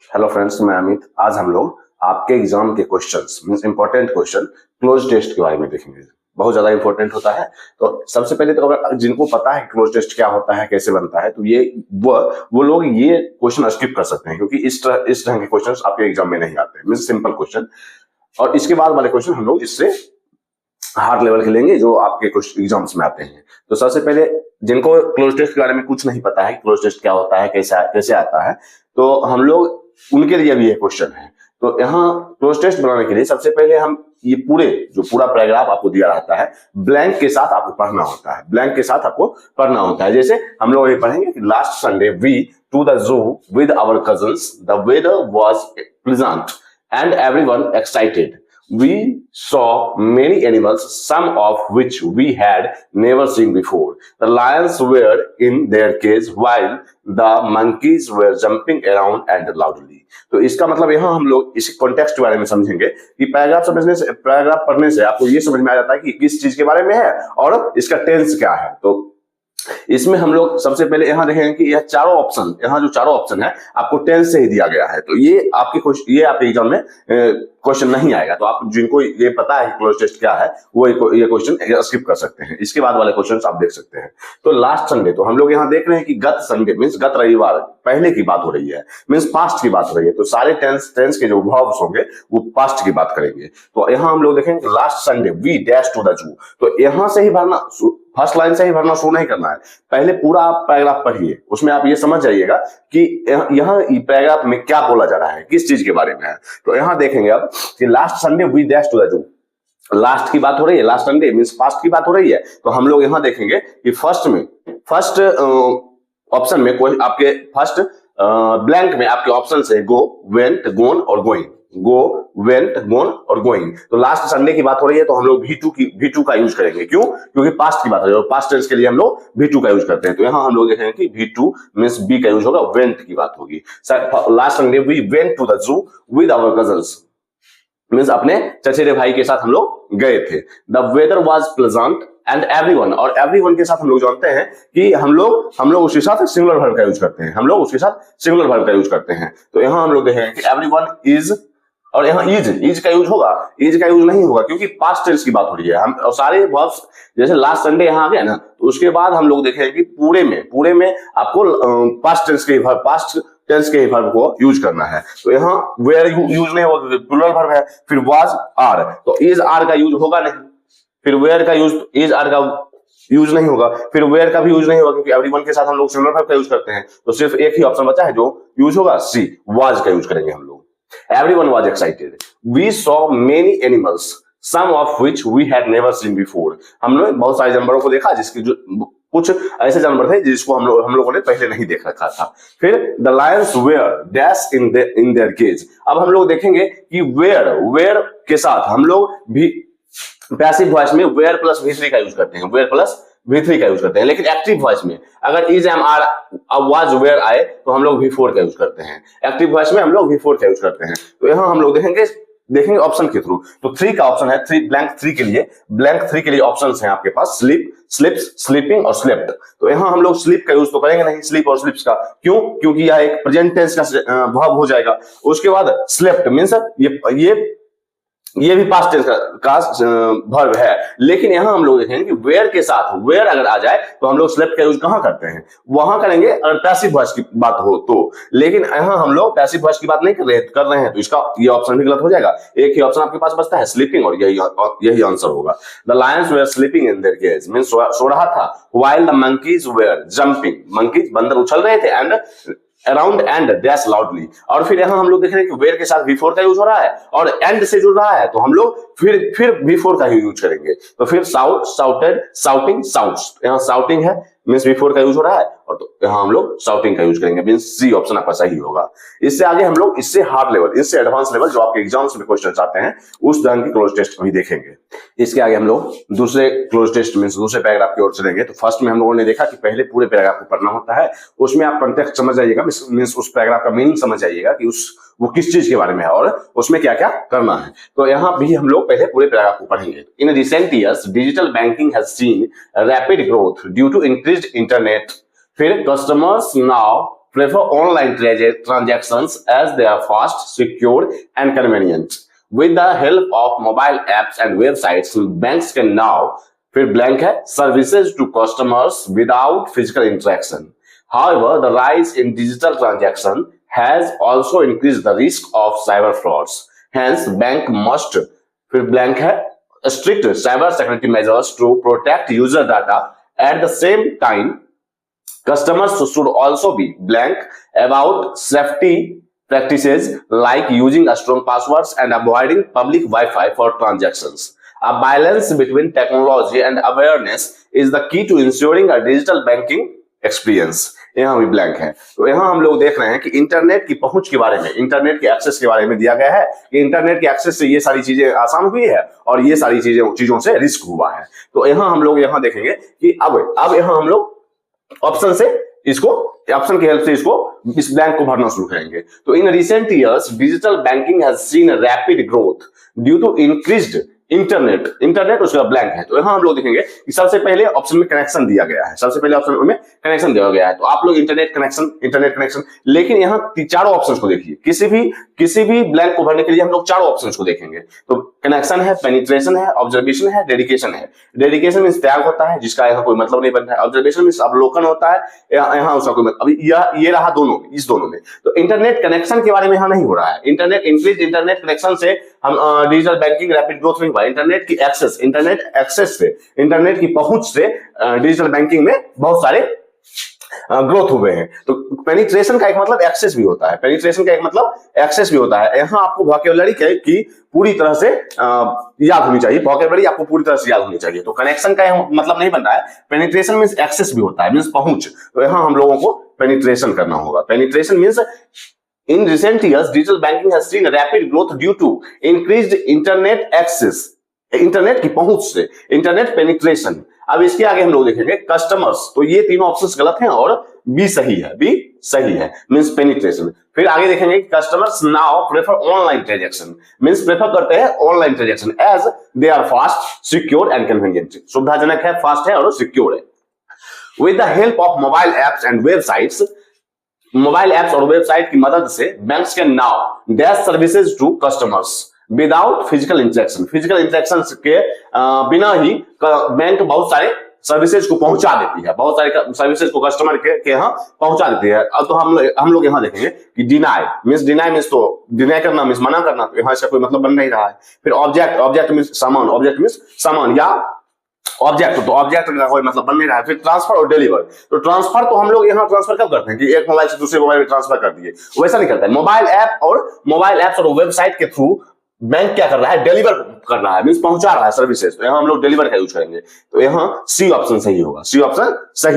Hello friends, मैं अमित। आज हम लोग आपके एग्जाम के questions means important question cloze test के बारे में देखेंगे। बहुत ज्यादा इंपॉर्टेंट होता है। तो सबसे पहले तो अगर जिनको पता है क्लोज टेस्ट क्या होता है, कैसे बनता है, तो ये वो लोग ये क्वेश्चन स्किप कर सकते हैं, क्योंकि इस तरह के क्वेश्चन आपके एग्जाम में नहीं आते। Means simple question. और इसके बाद वाले क्वेश्चन हम लोग इससे हार्ड लेवल के लेंगे, जो आपके कुछ एग्जाम्स में आते हैं। तो सबसे पहले जिनको क्लोज टेस्ट के बारे में कुछ नहीं पता है, क्लोज टेस्ट क्या होता है, कैसे आता है, तो हम लोग उनके लिए भी ये क्वेश्चन है। तो यहाँ क्लोज टेस्ट बनाने के लिए सबसे पहले हम ये पूरा पैराग्राफ आपको दिया रहता है, ब्लैंक के साथ आपको पढ़ना होता है। ब्लैंक के साथ आपको पढ़ना होता है। जैसे हम लोग ये पढ़ेंगे कि last Sunday we to the zoo with our cousins, the weather was pleasant and everyone excited. We saw many animals, some of which we had never seen before. The lions were in their cage while the monkeys were jumping around and loudly. तो इसका मतलब यहाँ हम लोग इस context के बारे में समझेंगे कि पैराग्राफ पढ़ने से आपको ये समझ में आ जाता है कि किस चीज के बारे में है और इसका टेंस क्या है। तो इसमें हम लोग सबसे पहले यहाँ देखेंगे कि यह यहाँ जो चारों ऑप्शन है आपको टेंस से ही दिया गया है। तो ये आपके एग्जाम में क्वेश्चन नहीं आएगा। तो आप जिनको ये पता है क्लोज टेस्ट क्या है वो ये क्वेश्चन स्किप कर सकते हैं। इसके बाद वाले क्वेश्चन आप देख सकते हैं। तो लास्ट संडे, तो हम लोग यहाँ देख रहे हैं कि गत संडे मीन्स गत रविवार, पहले की बात हो रही है, मीन्स पास्ट की बात हो रही है। तो सारे टेंस के जो वर्ब्स होंगे वो पास्ट की बात करेंगे। तो यहाँ हम लोग देखेंगे last Sunday we dash to the zoo. तो यहाँ से ही भरना, फर्स्ट लाइन से ही भरना शुरू नहीं करना है। पहले पूरा आप पैराग्राफ पढ़िए, उसमें आप ये समझ जाइएगा कि यहाँ पैराग्राफ में क्या बोला जा रहा है, किस चीज के बारे में है। तो यहाँ देखेंगे अब कि last Sunday we dash to the zoo, last की बात हो रही है, लास्ट संडे मींस पास्ट की बात हो रही है। तो हम लोग यहाँ देखेंगे कि फर्स्ट ऑप्शन में कोई आपके फर्स्ट ब्लैंक में आपके ऑप्शन है गो, वेंट, गोन और गोइंग। गो, वेंट, गोन और गोइंग। तो लास्ट संडे की बात हो रही है तो हम लोग V2 का यूज करेंगे। क्यों? क्योंकि पास्ट की बात हो रही है, पास्ट टेंस के लिए हम लोग V2 का यूज करते हैं। तो यहाँ हम लोग देखेंगे कि V2 मींस बी का यूज होगा, वेंट की बात होगी। Last Sunday we went to the zoo with our cousins, means अपने चचेरे भाई के साथ हम लोग गए थे। The weather was pleasant and everyone, और एवरीवन के साथ हम लोग जानते हैं कि हम लोग उसके साथ सिंगुलर वर्ब का यूज करते हैं। हम लोग उसके साथ सिंगुलर वर्ब का यूज करते हैं। तो यहाँ हम लोग देखेंगे कि एवरीवन इज, और यहाँ इज का यूज होगा, इज का यूज नहीं होगा क्योंकि पास्ट टेंस की बात हो रही है। हम और सारे वर्ब्स जैसे लास्ट संडे यहाँ आ गया ना, तो उसके बाद हम लोग देखेंगे कि पूरे में आपको पास्ट टेंस के वर्ब को यूज करना है। तो यहाँ वेयर यूज नहीं होगा, प्लूरल वर्ब है। फिर वाज, आर, तो इज आर का यूज होगा नहीं। फिर वेयर का यूज, इज आर का यूज नहीं होगा। फिर वेयर का भी यूज नहीं होगा क्योंकि एवरीवन के साथ हम लोग सिंगुलर वर्ब का यूज करते हैं। तो सिर्फ एक ही ऑप्शन बचा है जो यूज होगा, सी, वाज का यूज करेंगे हम लोग। Everyone was excited. We saw many animals, some of which we had never seen before. हम लोग बहुत सारे जानवरों को देखा, जिसकी जो कुछ ऐसे जानवर थे जिसको हम लोगों ने पहले नहीं देख रखा था। फिर the lions were dash in their cage. अब हम लोग देखेंगे कि were के साथ हम लोग भी पैसिव वॉइस में were प्लस V3 का यूज करते हैं, were प्लस V3 का यूज करते हैं। लेकिन एक्टिव वॉइस में अगर is, am, are, was, were आए तो हम लोग V4 का यूज करते हैं। एक्टिव वॉइस में हम लोग V4 का यूज करते हैं। तो यहाँ हम लोग देखेंगे ऑप्शन के थ्रू। तो 3 का ऑप्शन है, ब्लैंक 3 के लिए ऑप्शंस हैं आपके पास, स्लीप, स्लिप्स, स्लीपिंग और स्लेप्ट। तो यहाँ हम लोग स्लीप का यूज तो करेंगे नहीं, स्लीप और स्लिप्स का। क्यों? क्योंकि यह एक प्रेजेंट टेंस का वर्ब हो जाएगा। उसके बाद स्लेप्ट मींस ये भी पास्ट टेंस का वर्ब है। लेकिन यहां हम लोग देखेंगे कि वेयर के साथ वेयर अगर आ जाए तो हम लोग स्लेप्ट का यूज कहां करते हैं, वहां करेंगे अगर पैसिव वॉइस की बात हो तो। लेकिन यहां हम लोग पैसिव वॉइस की बात नहीं कर रहे हैं, तो इसका ये ऑप्शन भी गलत हो जाएगा। एक ही ऑप्शन आपके पास बचता है, स्लीपिंग, और यही आंसर होगा। The lions were sleeping in their cage means सो रहा था। While the monkeys were jumping, monkeys बंदर उछल रहे थे, and around and dash loudly. और फिर यहाँ हम लोग देख रहे हैं कि वेयर के साथ V4 का यूज हो रहा है और एंड से जुड़ रहा है, तो हम लोग फिर V4 का ही यूज करेंगे। तो फिर साउट, साउटेड, साउटिंग, साउट्स। यहाँ साउटिंग है मींस V4 का यूज हो रहा है, और तो यहाँ हम लोग साउटिंग का यूज करेंगे मींस सी ऑप्शन आपका सही होगा। इससे आगे हम लोग इससे हार्ड लेवल, इससे एडवांस लेवल जो आपके एग्जाम्स में क्वेश्चन आते हैं उस ढंग की क्लोज टेस्ट भी देखेंगे। इसके आगे हम लोग दूसरे क्लोज टेस्ट मींस दूसरे पैराग्राफ की ओर चलेंगे। तो फर्स्ट में हम लोगों ने देखा कि पहले पूरे पैराग्राफ को पढ़ना होता है, उसमें आप कंटेक्स्ट समझ जाइएगा, मींस उस पैराग्राफ का मीनिंग समझ जाइएगा कि वो किस चीज के बारे में है और उसमें क्या क्या करना है। तो यहाँ भी हम लोग पहले पूरे पैराग्राफ को पढ़ेंगे। In recent years digital banking has seen rapid growth due to increased internet. फिर customers now prefer online transactions as they are fast, secure, and convenient. With the help of mobile apps and websites, banks can now फिर blank है services to customers without physical interaction. However, the rise in digital transaction has also increased the risk of cyber frauds. Hence, bank must फिर blank है strict cyber security measures to protect user data. At the same time, customers should also be blank about safety practices like using strong passwords and avoiding public Wi-Fi for transactions. A balance between technology and awareness is the key to ensuring a digital banking experience. यहाँ भी blank है। तो यहाँ हम लोग देख रहे हैं कि इंटरनेट की पहुंच के बारे में, इंटरनेट के एक्सेस के बारे में दिया गया है कि इंटरनेट के एक्सेस से ये सारी चीजें आसान हुई है और ये सारी चीजों से रिस्क हुआ है। तो यहाँ हम लोग यहाँ देखेंगे कि अब यहाँ हम लोग ऑप्शन से इसको ऑप्शन की हेल्प से इस ब्लैंक को भरना शुरू करेंगे। तो in recent years digital banking has seen rapid growth due to increased internet उसका ब्लैंक है। तो यहाँ हम लोग देखेंगे कि सबसे पहले ऑप्शन में कनेक्शन दिया गया है, सबसे पहले ऑप्शन में कनेक्शन दिया गया है। तो आप लोग इंटरनेट कनेक्शन, लेकिन यहाँ चारों ऑप्शंस को देखिए, किसी भी ब्लैंक को भरने के लिए हम लोग चारों ऑप्शंस को देखेंगे। तो कनेक्शन है, पेनिट्रेशन है, ऑब्जर्वेशन है, डेडिकेशन है। डेडिकेशन मींस त्याग होता है जिसका यहाँ कोई मतलब नहीं बनता है। ऑब्जर्वेशन मींस अवलोकन होता है, यहाँ उसका कोई मतलब, अभी ये रहा दोनों, इस दोनों में। तो इंटरनेट कनेक्शन के बारे में यहाँ नहीं हो रहा है। इंटरनेट कनेक्शन से हम डिजिटल बैंकिंग रैपिड ग्रोथ नहीं हुआ। इंटरनेट एक्सेस से, इंटरनेट की पहुंच से डिजिटल बैंकिंग में बहुत सारे ग्रोथ हुए हैं। तो पेनिट्रेशन का एक मतलब एक्सेस भी होता है, यहाँ आपको वोकैबुलरी की पूरी तरह से याद होनी चाहिए, वोकैबुलरी आपको पूरी तरह से याद होनी चाहिए। तो कनेक्शन का मतलब नहीं बन रहा है, पेनिट्रेशन मींस एक्सेस भी होता है, मींस पहुंच। तो यहाँ हम लोगों को पेनिट्रेशन करना होगा। Penetration means in recent years digital banking has seen a rapid growth due to increased internet access, internet की पहुंच से, इंटरनेट पेनिट्रेशन। अब इसके आगे हम लोग देखेंगे कस्टमर्स। तो ये तीनों ऑप्शंस गलत हैं और बी सही है, मींस पेनिट्रेशन। फिर आगे देखेंगे customers now prefer online transaction, means prefer करते हैं online transaction as they are fast, secure and convenient. सुविधाजनक है, फास्ट है और सिक्योर है। With the help of mobile apps and websites, mobile apps और वेबसाइट की मदद से banks can now dash services to customers without physical interaction. Physical interaction के बिना ही बैंक बहुत सारे सर्विसेज को पहुंचा देती है, बहुत सारे सर्विसेज को कस्टमर के यहाँ पहुंचा देती है। अब तो हम लोग यहाँ देखेंगे कि डिनाई मींस तो डिनाई करना मींस मना करना, तो यहाँ इसका कोई मतलब बन नहीं रहा है। फिर ऑब्जेक्ट मींस सामान या ऑब्जेक्ट, तो ऑब्जेक्ट का कोई मतलब बन नहीं रहा है। फिर ट्रांसफर और डिलीवर, तो ट्रांसफर तो हम लोग यहाँ ट्रांसफर कब करते हैं कि एक मोबाइल से दूसरे मोबाइल में ट्रांसफर कर दिए, वैसा नहीं करता है। मोबाइल ऐप्स और वेबसाइट के थ्रू बैंक क्या कर रहा है, डिलीवर कर रहा है, मींस पहुंचा रहा है सर्विसेज। तो यहाँ हम लोग डिलीवर का यूज करेंगे। तो यहाँ सी ऑप्शन सही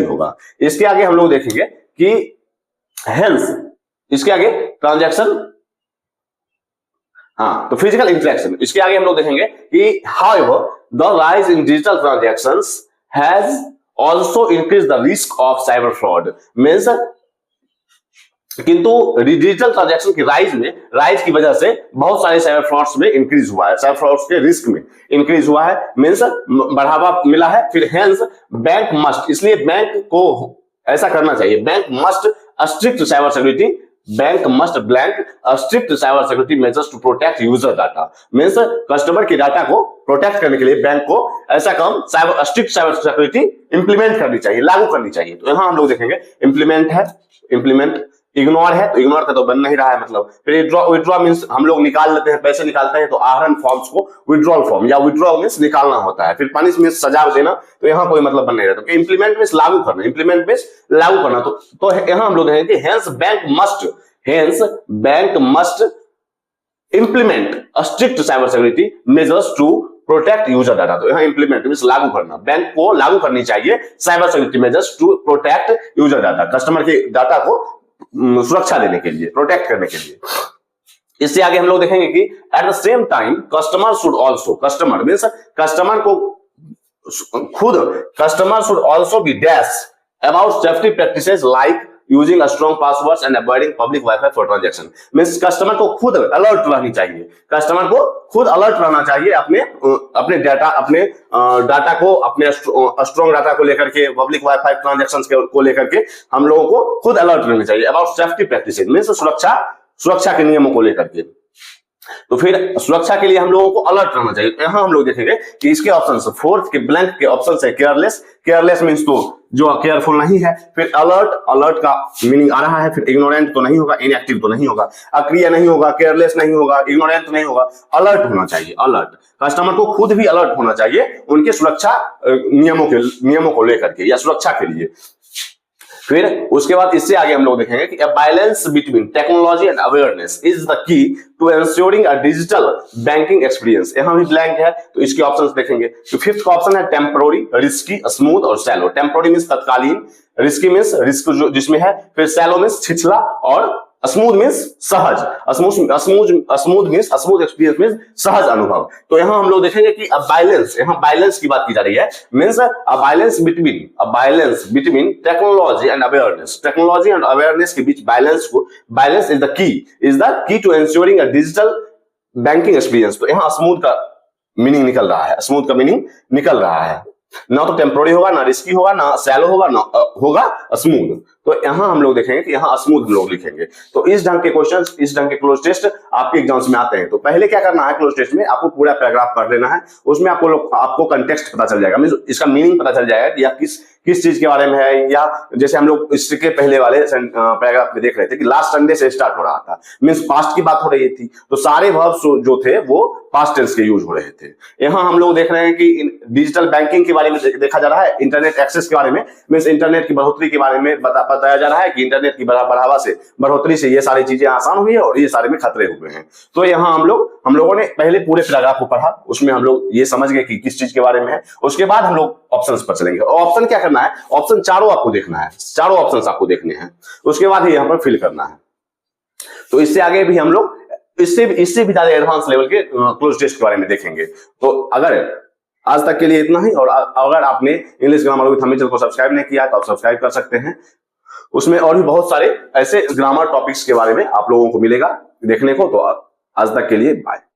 होगा। इसके आगे हम लोग देखेंगे कि हेंस, इसके आगे ट्रांजैक्शन, हाँ तो फिजिकल इंटरेक्शन। इसके आगे हम लोग देखेंगे कि however the rise in digital transactions has also increased the risk of cyber fraud, means किंतु डिजिटल ट्रांजैक्शन की राइज की वजह से बहुत सारे साइबर फ्रॉड्स में इंक्रीज हुआ है, साइबर फ्रॉड्स के रिस्क में इंक्रीज हुआ है, मींस बढ़ावा मिला है। फिर हेंस बैंक मस्ट, इसलिए बैंक को ऐसा करना चाहिए, bank must strict cyber security, bank must blank strict cyber security measures to protect user data, means customer के डाटा को प्रोटेक्ट करने के लिए बैंक को ऐसा काम स्ट्रिक्ट साइबर सिक्योरिटी इंप्लीमेंट करनी चाहिए, लागू करनी चाहिए। तो यहाँ हम लोग देखेंगे इंप्लीमेंट, इग्नोर है तो इग्नोर का तो बन नहीं रहा है मतलब। फिर विड्रॉ मींस हम लोग निकाल लेते हैं, पैसे निकालते हैं, तो आहरण फॉर्म्स को विड्रॉल फॉर्म या विड्रॉ मींस निकालना होता है। फिर पनिश मींस सजा देना, तो यहाँ कोई मतलब बन नहीं रहा। तो इंप्लीमेंट मींस लागू करना, तो यहाँ हम लोग देखेंगे कि hence bank must implement strict cyber security measures to protect user data. तो यहाँ इंप्लीमेंट मींस लागू करना, बैंक को लागू करनी चाहिए cyber security measures to protect user data, customer के डाटा को सुरक्षा देने के लिए, प्रोटेक्ट करने के लिए। इससे आगे हम लोग देखेंगे कि at the same time customer should also be dash about safety practices like using strong passwords and avoiding public wifi for transaction. Means customer को खुद अलर्ट रहनी चाहिए, कस्टमर को खुद अलर्ट रहना चाहिए अपने डाटा को, अपने स्ट्रॉन्ग डाटा को लेकर के, पब्लिक वाईफाई ट्रांजैक्शन को लेकर के हम लोगों को खुद अलर्ट रहना चाहिए। अबाउट सेफ्टी प्रैक्टिसेस मींस सुरक्षा के नियमों को लेकर के। तो फिर सुरक्षा के लिए हम लोगों को अलर्ट रहना चाहिए। यहां हम लोग देखेंगे कि इसके ऑप्शन फोर्थ के ब्लैंक के ऑप्शन है केयरलेस। केयरलेस मींस तो जो केयरफुल नहीं है। फिर अलर्ट का मीनिंग आ रहा है। फिर इग्नोरेंट तो नहीं होगा, इनएक्टिव तो नहीं होगा, अक्रिय नहीं होगा, केयरलेस नहीं होगा, इग्नोरेंट नहीं होगा, अलर्ट होना चाहिए। अलर्ट, कस्टमर को खुद भी अलर्ट होना चाहिए उनके सुरक्षा नियमों को लेकर के या सुरक्षा के लिए। फिर उसके बाद इससे आगे हम लोग देखेंगे कि balance between technology and awareness is the key to ensuring a digital banking experience. यहां भी ब्लैंक है तो इसके ऑप्शंस देखेंगे। तो फिफ्थ का ऑप्शन है टेम्पोररी, रिस्की, स्मूथ और सैलो। टेम्पोररी मींस तत्कालीन, रिस्की मींस रिस्क जिसमें है, फिर सैलो मींस छिछला और स्मूथ मींस सहज। स्मूथ एक्सपीरियंस मींस सहज अनुभव। तो यहां हम लोग देखेंगे कि यहां बैलेंस की बात की जा रही है। Means a balance between technology and awareness. Technology and awareness के बीच balance is the key to ensuring a digital banking experience. तो यहां स्मूथ का मीनिंग निकल रहा है। ना तो टेम्पोररी होगा, ना रिस्की होगा, ना सैलो होगा, ना होगा स्मूथ। तो यहां हम लोग देखेंगे कि यहां स्मूथ हम लोग लिखेंगे। तो इस ढंग के क्वेश्चंस, इस ढंग के क्लोज टेस्ट आपके एग्जाम्स में आते हैं। तो पहले क्या करना है, क्लोज टेस्ट में आपको पूरा पैराग्राफ पढ़ लेना है। उसमें आपको कंटेक्स्ट पता चल जाएगा, मींस इसका मीनिंग पता चल जाएगा कि यह किस चीज के बारे में है। या जैसे हम लोग इसके पहले वाले पैराग्राफ में देख रहे थे कि लास्ट संडे से स्टार्ट हो रहा था, मींस पास्ट की बात हो रही थी। तो सारे वर्ब्स जो थे वो पास्ट टेंस के यूज हो रहे थे। यहां हम लोग देख रहे हैं कि डिजिटल बैंकिंग के बारे में देखा जा रहा है, इंटरनेट एक्सेस के बारे में, मींस इंटरनेट की बढ़ोतरी के बारे में बताया जा रहा है कि इंटरनेट की बढ़ोतरी से ये सारी चीजें आसान हुई है और ये सारे में खतरे हुए हैं। तो यहाँ हम लोगों ने पहले पूरे पैराग्राफ को पढ़ा, उसमें हम लोग ये समझ गए कि किस चीज के बारे में है। उसके बाद हम लोग ऑप्शंस पर चलेंगे। और ऑप्शन क्या करना है, ऑप्शन चारों आपको देखना है, चारों ऑप्शंस आपको देखने हैं। उसके बाद ही यहाँ पर फिल करना है। तो इससे आगे भी हम लोग इससे भी ज्यादा एडवांस लेवल के क्लोज टेस्ट के बारे में देखेंगे। तो अगर आज तक के लिए इतना ही, और अगर आपने इंग्लिश ग्रामर विद हमी चैनल को सब्सक्राइब नहीं किया तो आप सब्सक्राइब कर सकते हैं। उसमें और भी बहुत सारे ऐसे ग्रामर टॉपिक्स के बारे में आप लोगों को मिलेगा देखने को। तो आज तक के लिए बाय।